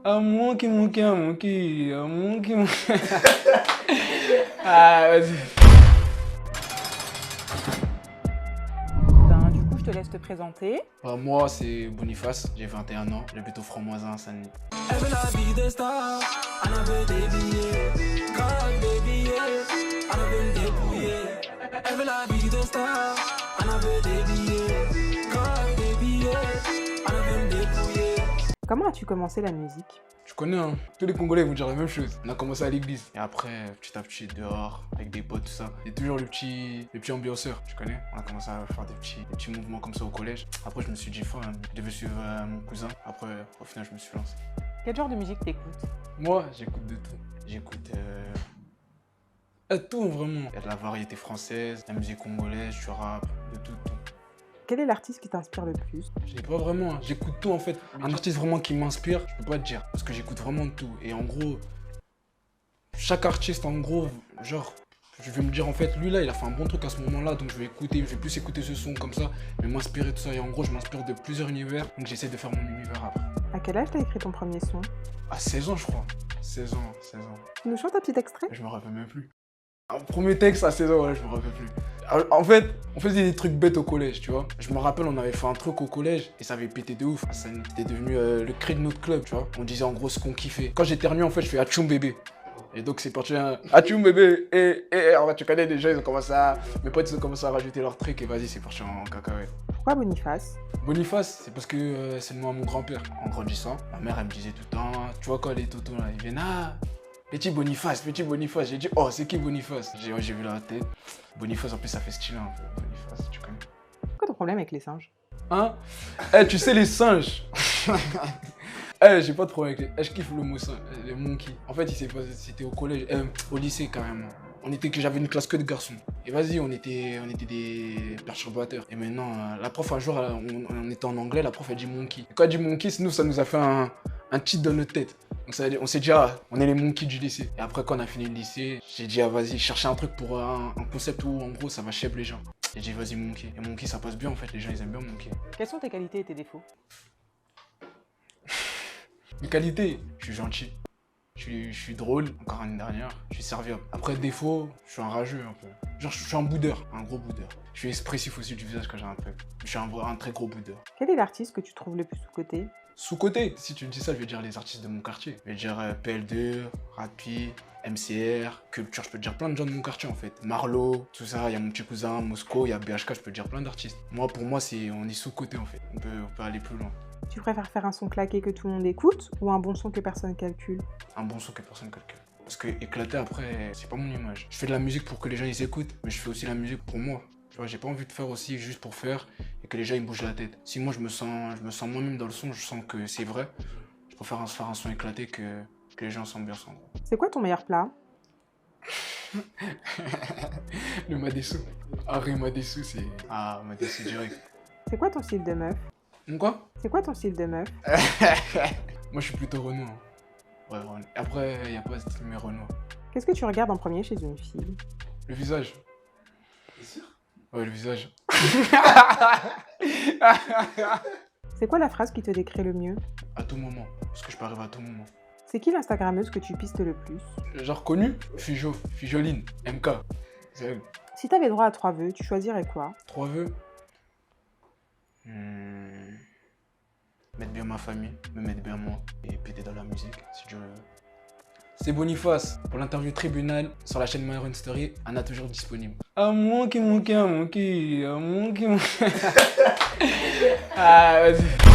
Un monkey, un monkey. Ah, vas-y. Du coup, je te laisse te présenter. Moi, c'est Boniface, j'ai 21 ans, j'habite au Franc-Moisin à Saint-Denis. Elle veut la vie de star, elle veut des billets, grave des billets, elle veut me dépouiller. Elle veut la vie de star, elle veut des billets, grave des billets, elle veut me dépouiller. Comment as-tu commencé la musique? Tu connais, hein, tous les Congolais vont dire la même chose. On a commencé à l'église. Et après, petit à petit, dehors, avec des potes, tout ça. Et toujours le petit ambianceur, tu connais. On a commencé à faire des petits mouvements comme ça au collège. Après, je me suis dit, je devais suivre mon cousin. Après, au final, je me suis lancé. Quel genre de musique t'écoutes? Moi, j'écoute de tout. J'écoute tout, vraiment. Il y a de la variété française, de la musique congolaise, du rap, de tout. Quel est l'artiste qui t'inspire le plus? Je sais pas vraiment, hein. J'écoute tout en fait. Un artiste vraiment qui m'inspire, je peux pas te dire. Parce que j'écoute vraiment tout. Et en gros, chaque artiste, en gros, genre, je vais me dire en fait, lui là, il a fait un bon truc à ce moment-là, donc je vais plus écouter ce son comme ça, mais m'inspirer de ça. Et en gros, je m'inspire de plusieurs univers, donc j'essaie de faire mon univers après. À quel âge t'as écrit ton premier son? À 16 ans, je crois. 16 ans. Tu nous chantes un petit extrait? Je me rappelle même plus. Un premier texte à 16 ans, ouais, je me rappelle plus. En fait, on faisait des trucs bêtes au collège, tu vois. Je me rappelle, on avait fait un truc au collège et ça avait pété de ouf. Ça était devenu le cri de notre club, tu vois. On disait en gros ce qu'on kiffait. Quand j'éternue, en fait, je fais Atchoum bébé. Et donc c'est parti un Atchoum bébé. Et en fait, tu connais déjà, ils ont commencé à... Mes potes, ils ont commencé à rajouter leur truc et vas-y, c'est parti en cacahuète. Pourquoi Boniface? Boniface, c'est parce que c'est le nom à mon grand-père. En grandissant, ma mère, elle me disait tout le temps, tu vois, quand les tontons là, ils viennent, petit Boniface. J'ai dit, oh, c'est qui Boniface? J'ai vu la tête. Boniface, en plus, ça fait stylé un peu. Boniface, tu connais. C'est quoi ton problème avec les singes? Hein? Tu sais, les singes. J'ai pas de problème avec les... je kiffe le mot singe, les monkeys. En fait, c'était au collège, au lycée carrément. J'avais une classe que de garçons. Et vas-y, on était des perturbateurs. Et maintenant, la prof, un jour, on était en anglais, la prof, elle dit monkey. Et quand elle dit monkey, nous, ça nous a fait un titre dans notre tête. Donc on s'est dit, on est les monkeys du lycée. Et après, quand on a fini le lycée, j'ai dit, vas-y, chercher un truc pour un concept où, en gros, ça va shape les gens. J'ai dit, vas-y, monkey. Et monkey, ça passe bien, en fait, les gens, ils aiment bien monkey. Quelles sont tes qualités et tes défauts? Mes qualités, je suis gentil. Je suis drôle, encore l'année dernière, je suis serviable. Après, défaut, je suis un rageux un peu. Genre, je suis un boudeur, un gros boudeur. Je suis expressif aussi du visage quand j'ai un truc. Je suis un très gros boudeur. Quel est l'artiste que tu trouves le plus sous-coté? Sous-coté, si tu me dis ça, je vais dire les artistes de mon quartier. Je vais dire PL2, Rapi, MCR, Culture, je peux te dire plein de gens de mon quartier en fait. Marlo, tout ça, il y a mon petit cousin, Mosco, il y a BHK, je peux te dire plein d'artistes. Pour moi, on est sous-coté en fait. On peut aller plus loin. Tu préfères faire un son claqué que tout le monde écoute ou un bon son que personne calcule? Un bon son que personne calcule. Parce que éclater après, c'est pas mon image. Je fais de la musique pour que les gens ils écoutent, mais je fais aussi la musique pour moi. Tu vois, j'ai pas envie de faire aussi juste pour faire et que les gens ils bougent la tête. Si moi je me sens moi-même dans le son, je sens que c'est vrai, je préfère faire un son éclaté que les gens s'ambiancent en gros. C'est quoi ton meilleur plat? Le Madessou. Arrêt Madessou, c'est... Ah, Madessou direct. C'est quoi ton style de meuf? Quoi? C'est quoi ton style de meuf? Moi je suis plutôt Renoir. Ouais, Renoir. Après, il n'y a pas de style mais Renoir. Qu'est-ce que tu regardes en premier chez une fille? Le visage. T'es sûr? Ouais, le visage. C'est quoi la phrase qui te décrit le mieux? À tout moment. Parce que je peux arriver à tout moment. C'est qui l'instagrammeuse que tu pistes le plus? Genre connu? Fijoline, MK. C'est elle. Si t'avais droit à 3 vœux, tu choisirais quoi? 3 vœux? Mettre bien ma famille, me mettre bien moi et péter dans la musique, si Dieu le veut. C'est Boniface pour l'interview tribunal sur la chaîne My Own Story, Anna toujours disponible. Un monkey. Ah, vas-y.